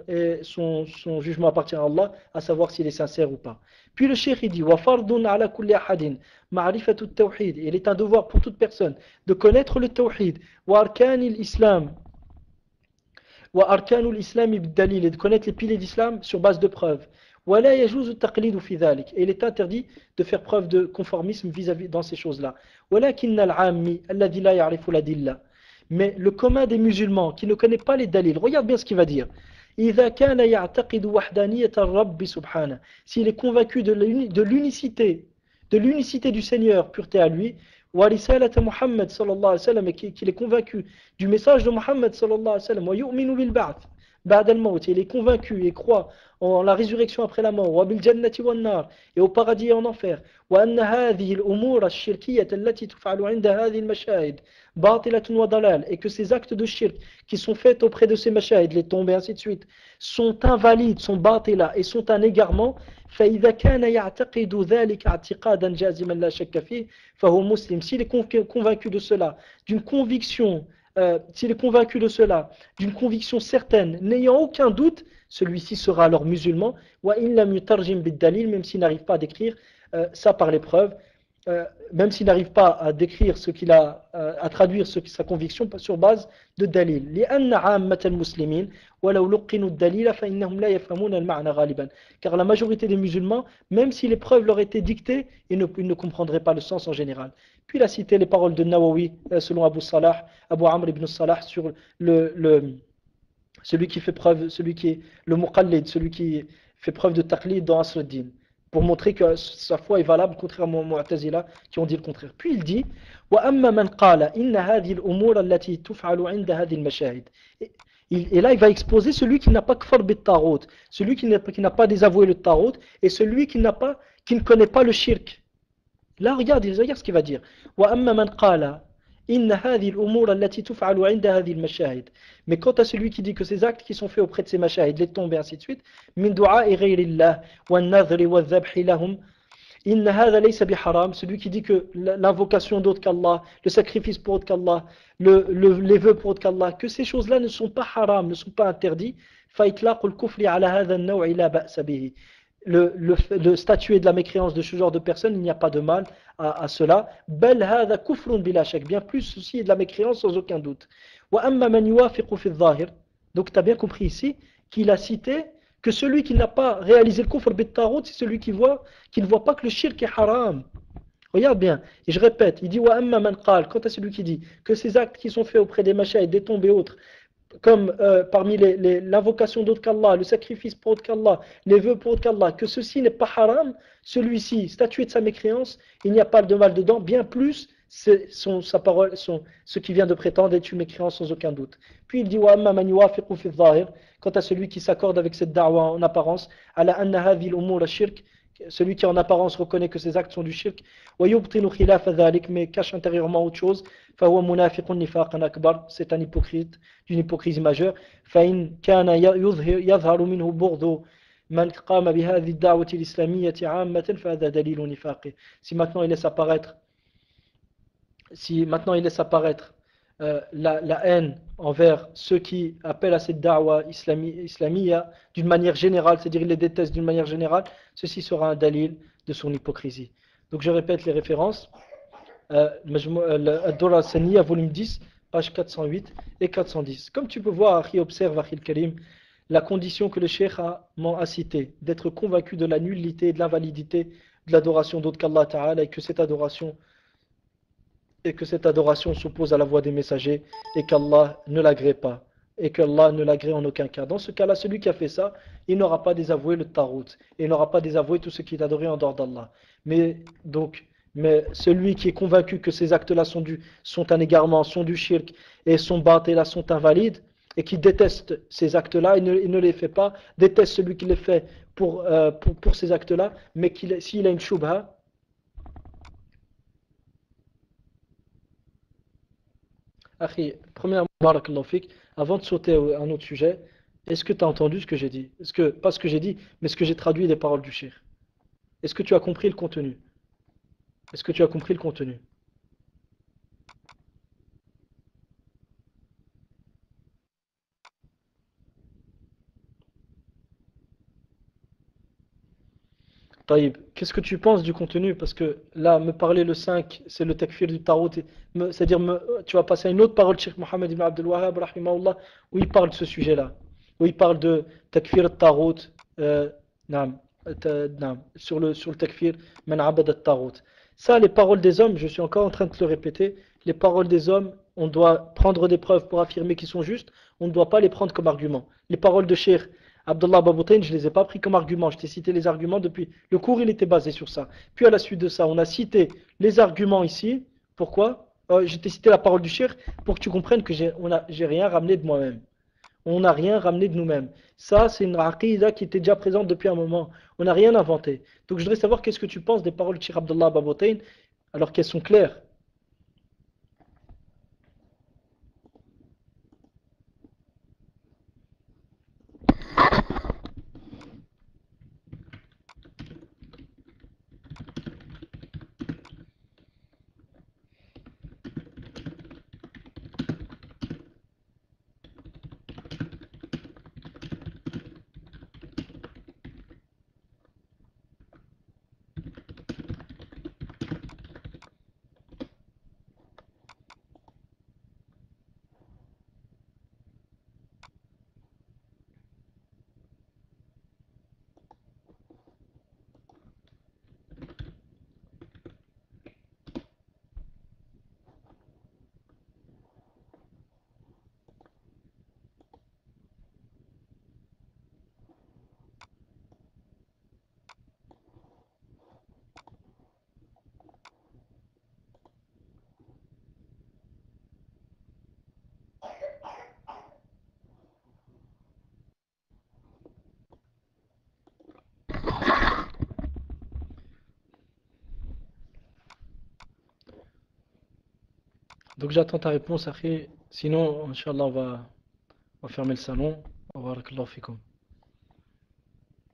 jugement appartient à Allah, à savoir s'il est sincère ou pas. Puis le cheikh il dit وَفَرْضٌ عَلَى كُلِّ أَحَدٍ مَعْرِفَةُ التَّوْحِيدِ. Il est un devoir pour toute personne de connaître le tawhid, وَأَرْكَانِ الْإِسْلَامِ بِالدَّلِيلِ, et de connaître les piliers d'islam sur base de preuves. وَلَا يَجُوزُ التَّقْلِيدُ فِي ذَلِكَ, et il est interdit de faire preuve de conformisme vis-à-vis dans ces choses-là. وَلَكِنَّ الْعَامِّ الَّذِي لَا يَعْرِفُ الْأَدِلَّةَ, mais le commun des musulmans qui ne connaît pas les dalils, regarde bien ce qu'il va dire. إذا كان يعتقد وحدانية الرب سبحانه, s'il est convaincu de l'unicité du Seigneur, pureté à lui, ورسالة محمد صلى الله عليه وسلم, et qu'il est convaincu du message de Muhammad صلى الله عليه وسلم, ويؤمن بالبعث بعد الموت, il est convaincu et croit en la résurrection après la mort, وبالجنة والنار, et au paradis et en enfer, وأن هذه الأمور الشركية التي تفعل عند هذه المشاهد باطلة وضلال, et que ces actes de shirk qui sont faits auprès de ces mashahid, les tombes et ainsi de suite, sont invalides, sont batila et sont un égarement. فإذا كان يعتقد ذلك اعتقادا جازما لا شك فيه فهو مسلم. S'il est convaincu de cela, d'une conviction certaine, n'ayant aucun doute, celui-ci sera alors musulman. وإن لم يترجم بالدليل, même s'il n'arrive pas à décrire ça par l'épreuve. même s'il n'arrive pas à décrire ce qu'il a, à traduire sa conviction sur base de dalil. لأن عامة المسلمين ولو لقنوا الدليل فإنهم لا يفهمون المعنى غالبا. Car la majorité des musulmans, même si les preuves leur étaient dictées, ils ne comprendraient pas le sens en général. Puis il a cité les paroles de Nawawi, selon Abu Salah, Abu Amr ibn Salah, sur celui qui fait preuve, celui qui est le muqallid, celui qui fait preuve de taqlid dans Asr-ad-Din, pour montrer que sa foi est valable, contrairement aux Mu'tazila qui ont dit le contraire. Puis il dit وَأَمَّا مَنْ قَالَ إِنَّ هَذِهِ الْأُمُورَ الَّتِي تُفْعَلُ عِنْدَ هَذِهِ الْمَشَاهِدِ. Et là, il va exposer celui qui n'a pas kfar bit tarot, celui qui n'a pas désavoué le tarot, et celui qui ne connaît pas le shirk. Là, regarde ce qu'il va dire. وَأَمَّا مَنْ قَالَ إِنَّ هَذِهِ الْأُمُورَ الَّتِي تُفْعَلُ عِنْدَ هَذِهِ الْمَشَاهِدِ. Mais quant à celui qui dit que ces actes qui sont faits auprès de ces mashahid, les tombes et ainsi de suite, مِنْ دُعَاءِ غَيْرِ اللَّهِ وَالنَّذْرِ وَالذَّبْحِ لَهُمْ إِنَّ هَذَا لَيْسَ بِحَرَامٍ. Celui qui dit que l'invocation d'autre qu'Allah, le sacrifice pour autre qu'Allah, les vœux pour autre qu'Allah, que ces choses-là ne sont pas haram, ne sont pas interdits, فَإِطْلَاقُ الْكُفْرِ عَلَى هَذَا النَّوْعِ لَا بَأْسَ بِهِ. Le statuer de la mécréance de ce genre de personnes, il n'y a pas de mal à cela. Bel hada kufrun bila shak. Bien plus, ceci est de la mécréance sans aucun doute. Wa amma man yuwafiqu fi dhahir. Donc tu as bien compris ici qu'il a cité que celui qui n'a pas réalisé le kufr bit tarot, c'est celui qui ne voit pas que le shirk est haram. Regarde bien, et je répète, il dit wa amma man qal, quant à celui qui dit que ces actes qui sont faits auprès des machas et des tombes et autres, comme parmi l'invocation d'autre qu'Allah, le sacrifice pour autre qu'Allah, les vœux pour autre qu'Allah, que ceci n'est pas haram, celui-ci, statué de sa mécréance, il n'y a pas de mal dedans, bien plus, sa parole, ce qui vient de prétendre est une mécréance sans aucun doute. Puis il dit wa amma man yuwafiqu fi dhahir, quant à celui qui s'accorde avec cette da'wa en apparence, ala anna hadhihi al-umur ash-shirk, celui qui en apparence reconnaît que ses actes sont du shirk, wa yubtinu khilafa dhalik, mais cache intérieurement autre chose, فهو منافق نفاقا أكبر, c'est un hypocrite d'une hypocrisie majeure. فإن كان يظهر منه بغض من قام بهذه الدعوة الإسلامية عامة فهذا دليل نفاقه. Si maintenant il laisse apparaître la haine envers ceux qui appellent à cette da'wa islamia d'une manière générale, c'est-à-dire il les déteste d'une manière générale, ceci sera un dalil de son hypocrisie. Donc je répète les références. Ad-Dura al-Saniya, volume 10, page 408 et 410. Comme tu peux voir, Akhi, observe, Akhi al-Karim, la condition que le Cheikh a citée, d'être convaincu de la nullité et de l'invalidité de l'adoration d'autre qu'Allah Ta'ala, et que cette adoration s'oppose à la voie des messagers, et qu'Allah ne l'agrée pas, et qu'Allah ne l'agrée en aucun cas. Dans ce cas-là, celui qui a fait ça, il n'aura pas désavoué le Tarot, et il n'aura pas désavoué tout ce qui est adoré en dehors d'Allah. Mais celui qui est convaincu que ces actes-là sont un égarement, sont du shirk, et sont là sont invalides, et qui déteste ces actes-là, il ne les fait pas, déteste celui qui les fait pour ces actes-là, mais s'il a une shubha, Akhi, premièrement, barakallahu fik, avant de sauter à un autre sujet, est-ce que tu as entendu ce que j'ai dit? Pas ce que j'ai dit, mais ce que j'ai traduit des paroles du shir. Est-ce que tu as compris le contenu? Est-ce que tu as compris le contenu? Taïb, qu'est-ce que tu penses du contenu? Parce que là, me parler le 5, c'est le takfir du tarot. C'est-à-dire, tu vas passer à une autre parole de Cheikh Mohammed ibn Abdel Wahhab, rahimahullah, où il parle de ce sujet-là. Où il parle de takfir al-tarot, naam, sur le takfir, man abad al-tarot. Ça, les paroles des hommes, je suis encore en train de te le répéter, les paroles des hommes, on doit prendre des preuves pour affirmer qu'ils sont justes, on ne doit pas les prendre comme argument. Les paroles de Cheikh Abdullah Baboutain, je ne les ai pas pris comme argument. Je t'ai cité les arguments depuis. Le cours, il était basé sur ça. Puis à la suite de ça, on a cité les arguments ici. Pourquoi? Je t'ai cité la parole du Cheikh pour que tu comprennes que j'ai rien ramené de moi-même. On n'a rien ramené de nous-mêmes. Ça, c'est une aqidah qui était déjà présente depuis un moment. On n'a rien inventé. Donc je voudrais savoir qu'est-ce que tu penses des paroles de Cheikh Abdullah Baboutain alors qu'elles sont claires. Donc j'attends ta réponse, Akhi. Sinon, Inch'Allah, on va fermer le salon. Wa barakallahu fikum.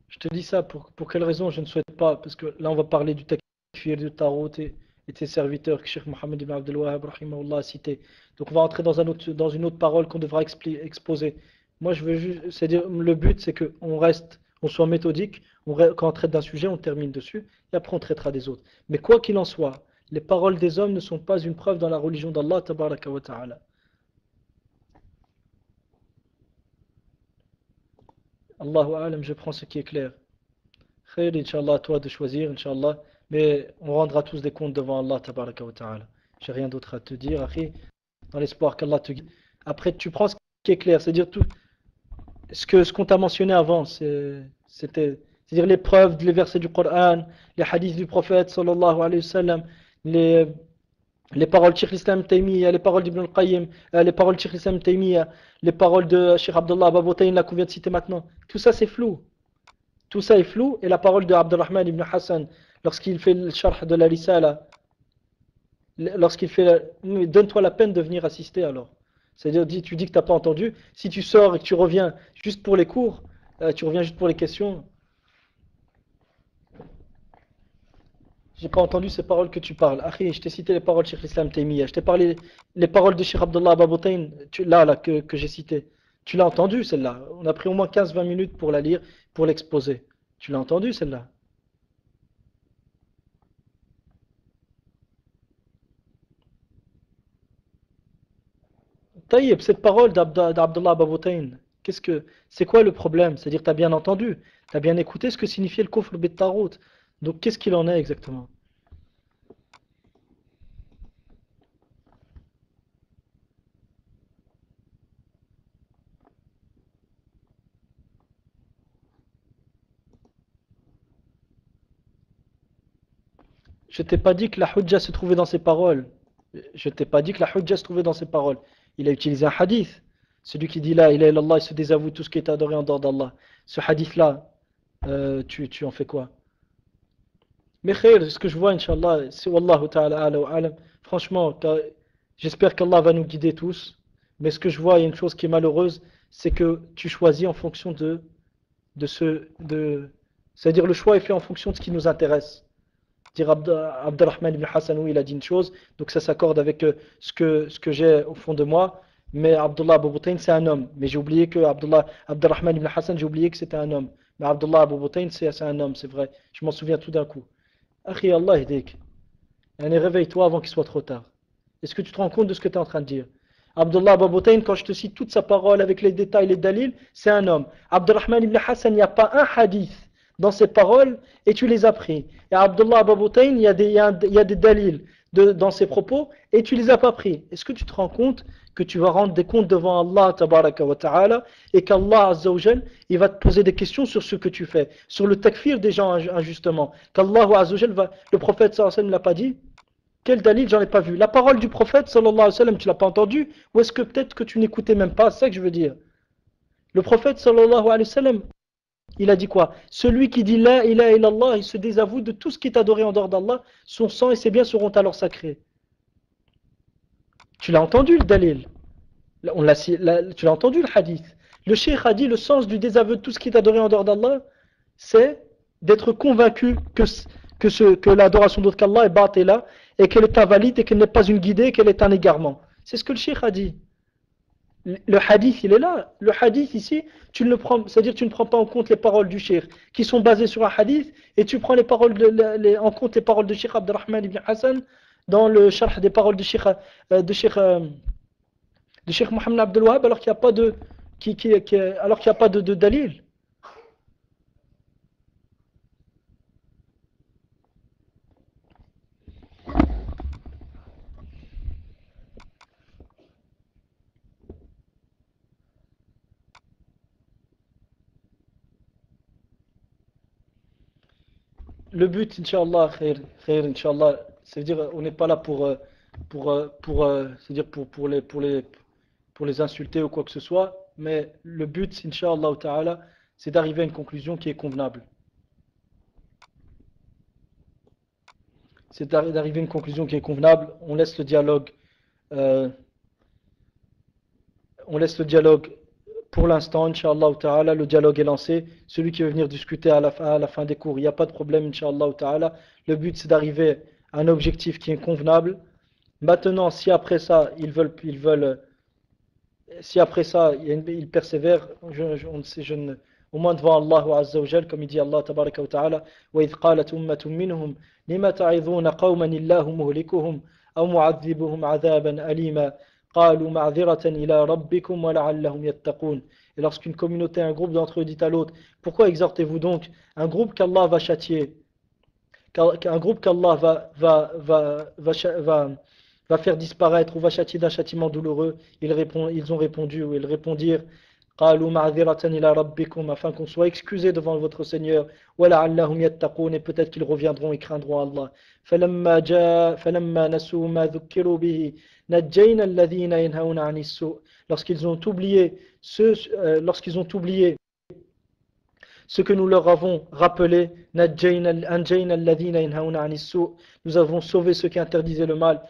Je te dis ça pour quelle raison je ne souhaite pas, parce que là on va parler du takfir, du tarot et tes serviteurs que Cheikh Mohammed ibn Abdel Wahhab rahimahullah a cité. Donc on va entrer dans une autre parole qu'on devra exposer. Moi je veux juste, c'est-à-dire le but c'est qu'on reste, on soit méthodique, quand on traite d'un sujet on termine dessus et après on traitera des autres. Mais quoi qu'il en soit, les paroles des hommes ne sont pas une preuve dans la religion d'Allah tabaraka wa ta'ala. Allahu alam, je prends ce qui est clair. Khair, Inch'Allah, à toi de choisir, Inch'Allah. Mais on rendra tous des comptes devant Allah, tabaraka wa ta'ala. J'ai rien d'autre à te dire, Akhi, dans l'espoir qu'Allah te guide. Après, tu prends ce qui est clair, c'est-à-dire tout ce qu'on t'a mentionné avant, c'est-à-dire les preuves, les versets du Coran, les hadiths du prophète, sallallahu alayhi wa sallam, les, les paroles de Cheikh Islam Taymiyyah, les paroles d'Ibn al-Qayyim, les paroles de Cheikh Islam Taymiyyah, les paroles de Cheikh Abdullah Baboutayn, là qu'on vient de citer maintenant. Tout ça, c'est flou. Tout ça est flou, et la parole de Abdurrahman ibn Hassan, lorsqu'il fait le sharh de la Risala, lorsqu'il fait donne-toi la peine de venir assister alors. C'est-à-dire, tu dis que tu n'as pas entendu, si tu sors et que tu reviens juste pour les cours, tu reviens juste pour les questions, j'ai pas entendu ces paroles que tu parles. Akhi, je t'ai cité les paroles de Cheikh Islam Taymiyyah, je t'ai parlé les paroles de Cheikh Abdullah Baboutayn, là, que j'ai cité. Tu l'as entendu celle-là. On a pris au moins 15-20 minutes pour la lire, pour l'exposer. Tu l'as entendu celle-là. Taïeb, cette parole d'Abdullah Baboutayn, c'est quoi le problème? C'est-à-dire, tu as bien entendu, tu as bien écouté ce que signifiait le kufr bit tarout. Donc, qu'est-ce qu'il en est exactement? Je t'ai pas dit que la hujja se trouvait dans ses paroles. Je t'ai pas dit que la hujja se trouvait dans ses paroles. Il a utilisé un hadith. Celui qui dit là, il est Allah, il se désavoue tout ce qui est adoré en dehors d'Allah. Ce hadith-là, tu en fais quoi? Mais khair, ce que je vois, Inch'Allah, c'est Wallahu ta'ala ala wa alam. Franchement, j'espère qu'Allah va nous guider tous. Mais ce que je vois, il y a une chose qui est malheureuse, c'est que tu choisis en fonction c'est-à-dire le choix est fait en fonction de ce qui nous intéresse. Dire Abdurrahman ibn Hassan, il a dit une chose, donc ça s'accorde avec ce que j'ai au fond de moi. Mais Abdullah Abu Butayn, c'est un homme. Mais j'ai oublié que Abdurrahman ibn Hassan, j'ai oublié que c'était un homme. Mais Abdullah Abu Butayn, c'est un homme, c'est vrai. Je m'en souviens tout d'un coup. Akhi, Allah yahdik. Allez, réveille-toi avant qu'il soit trop tard. Est-ce que tu te rends compte de ce que tu es en train de dire? Abdullah Abu Butayn, quand je te cite toute sa parole avec les détails, les dalils, c'est un homme. Abdurrahman ibn Hassan, il n'y a pas un hadith dans ses paroles et tu les as pris. Et Abdullah Abu Butayn, il y a des dalils dans ses propos et tu les as pas pris. Est-ce que tu te rends compte que tu vas rendre des comptes devant Allah tabaraka wa ta'ala et qu'Allah azza wa jal, il va te poser des questions sur ce que tu fais, sur le takfir des gens injustement, qu'Allah azza wa jal le prophète sallallahu alayhi wa sallam ne l'a pas dit? Quel dalil? J'en ai pas vu. La parole du prophète sallallahu alayhi wa sallam, tu l'as pas entendu? Ou est-ce que peut-être que tu n'écoutais même pas? C'est ça que je veux dire. Le prophète sallallahu alayhi wa sallam, il a dit quoi? Celui qui dit la ilaha illallah, il se désavoue de tout ce qui est adoré en dehors d'Allah, son sang et ses biens seront alors sacrés. Tu l'as entendu le dalil? Tu l'as entendu le hadith? Le cheikh a dit le sens du désaveu de tout ce qui est adoré en dehors d'Allah, c'est d'être convaincu que l'adoration d'autre qu'Allah est batila et qu'elle est invalide et qu'elle n'est pas une guidée, qu'elle est un égarement. C'est ce que le cheikh a dit. Le hadith, il est là. Le hadith ici, c'est-à-dire tu ne prends pas en compte les paroles du cheikh qui sont basées sur un hadith et tu prends en compte les paroles de Cheikh Abdurrahman ibn Hassan dans le sharh des paroles de Cheikh Mohammed Abdel Wahhab alors qu'il n'y a pas alors qu'il n'y a pas de dalil. Le but, Inch'Allah, khair, Inch'Allah, c'est-à-dire on n'est pas là c'est-à-dire pour les insulter ou quoi que ce soit, mais le but, Inch'Allah ta'ala, c'est d'arriver à une conclusion qui est convenable. C'est d'arriver à une conclusion qui est convenable, on laisse le dialogue Euh, on laisse le dialogue pour l'instant, Inch'Allah Ta'ala. Le dialogue est lancé. Celui qui veut venir discuter à la fin des cours, il n'y a pas de problème, Inch'Allah Ta'ala. Le but, c'est d'arriver à un objectif qui est convenable. Maintenant, si après ça, si après ça, ils persévèrent, on ne sait, au moins devant Allah Azza wa Jal, comme il dit Allah Tabaraka wa Ta'ala, وَإِذْ قَالَتْ أُمَّةٌ مِّنْهُمْ لِمَ تَعِظُونَ قَوْمًا اللَّهُ مُهْلِكُهُمْ أَوْ مُعَذِّبُهُمْ عَذَابًا أَلِيمًا قَالُوا مَعْذِرَةً إِلَى رَبِّكُمْ وَلَعَلَّهُمْ يَتَّقُونَ. Et lorsqu'une communauté, un groupe d'entre eux dit à l'autre, pourquoi exhortez-vous donc un groupe qu'Allah va châtier, un groupe qu'Allah va faire disparaître ou va châtier d'un châtiment douloureux? Ils ont répondu, ou ils répondirent, قالوا معذرة إلى ربكم, afin qu'on soit excusé devant votre Seigneur, ولعلهم يتقون, et peut-être qu'ils reviendront et craindront Allah. فلما نسوا ما ذكروا به نجينا الذين ينهون عن السوء. Lorsqu'ils ont oublié ce que nous leur avons rappelé, nous avons sauvé ceux qui interdisaient le mal,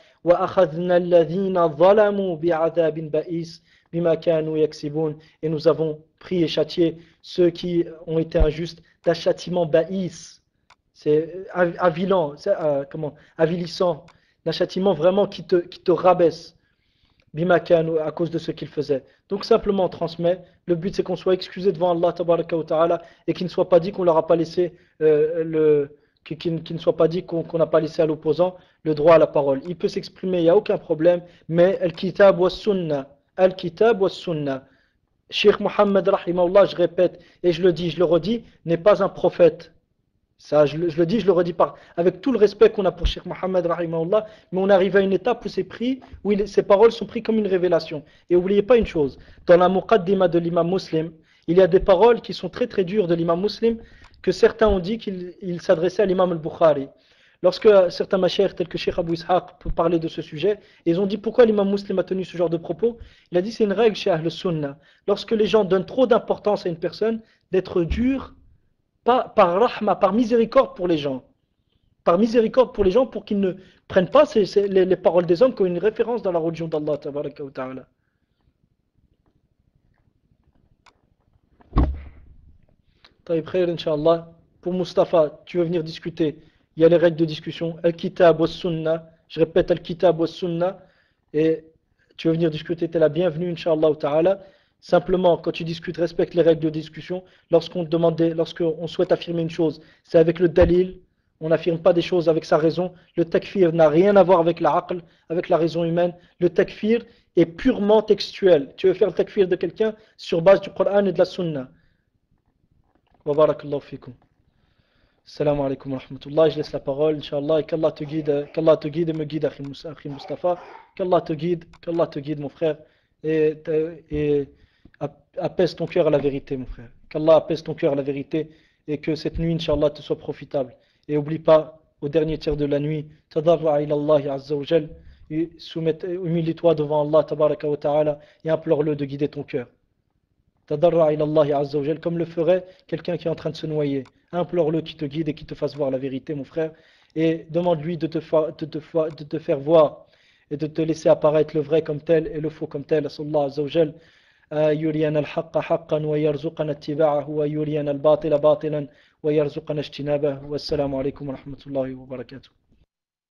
et nous avons pris et châtié ceux qui ont été injustes d'un châtiment baïs, c'est avilant, avilissant, d'un châtiment vraiment qui te rabaisse, bimakanu, à cause de ce qu'il faisait. Donc simplement on transmet. Le but c'est qu'on soit excusé devant Allah tabaraka wa ta'ala, et qu'il ne soit pas dit qu'on leur a pas laissé qu'il ne soit pas dit qu'on n'a pas laissé à l'opposant le droit à la parole. Il peut s'exprimer, il n'y a aucun problème, mais al-kitab wa sunnah, al-kitab wa sunnah. Cheikh Mohammed rahimahullah, je répète et je le dis, je le redis, n'est pas un prophète. Ça, je le dis, je le redis avec tout le respect qu'on a pour Cheikh Mohammed rahimahullah, mais on arrive à une étape où ces paroles sont prises comme une révélation. Et n'oubliez pas une chose, dans la muqaddima de l'imam muslim, il y a des paroles qui sont très très dures de l'imam muslim, que certains ont dit qu'il s'adressait à l'imam al-Bukhari. Lorsque certains mashayikh tels que Cheikh Abu Ishaq parlaient de ce sujet, ils ont dit pourquoi l'imam muslim a tenu ce genre de propos. Il a dit c'est une règle chez Ahl Sunnah. Lorsque les gens donnent trop d'importance à une personne, d'être dur, par rahma, par miséricorde pour les gens. Par miséricorde pour les gens, pour qu'ils ne prennent pas les paroles des hommes comme une référence dans la religion d'Allah tabaraka wa ta'ala. Taïb khair, Inch'Allah. Pour Mustafa, tu veux venir discuter, il y a les règles de discussion, Al-Kitab wa Sunnah, je répète Al-Kitab wa Sunnah, et tu veux venir discuter, tu es la bienvenue, Inch'Allah ta'ala. Simplement, quand tu discutes, respecte les règles de discussion. Lorsqu'on souhaite affirmer une chose, c'est avec le dalil. On n'affirme pas des choses avec sa raison. Le takfir n'a rien à voir avec la aql, avec la raison humaine. Le takfir est purement textuel. Tu veux faire le takfir de quelqu'un sur base du Coran et de la Sunna. Wa barakallahu fikum. Assalamu alaikum wa rahmatullah. Je laisse la parole, Inch'Allah, et qu'Allah te guide et me guide, Akhi Mustafa. Qu'Allah te guide, mon frère, et apaise ton cœur à la vérité, mon frère. Qu'Allah apaise ton cœur à la vérité, et que cette nuit, Inch'Allah, te soit profitable. Et n'oublie pas, au dernier tiers de la nuit, tadarra ila Allah azza wa jal, humilie-toi devant Allah tabaraka wa ta'ala, et implore-le de guider ton cœur. Tadarra ila Allah azza wa jal, comme le ferait quelqu'un qui est en train de se noyer. Implore-le qui te guide et qui te fasse voir la vérité, mon frère, et demande-lui de te faire voir et de te laisser apparaître le vrai comme tel et le faux comme tel. Sallallahu azza wa jal. يرينا الحق حقا ويرزقنا اتباعه ويرينا الباطل باطلا ويرزقنا اجتنابه والسلام عليكم ورحمة الله وبركاته.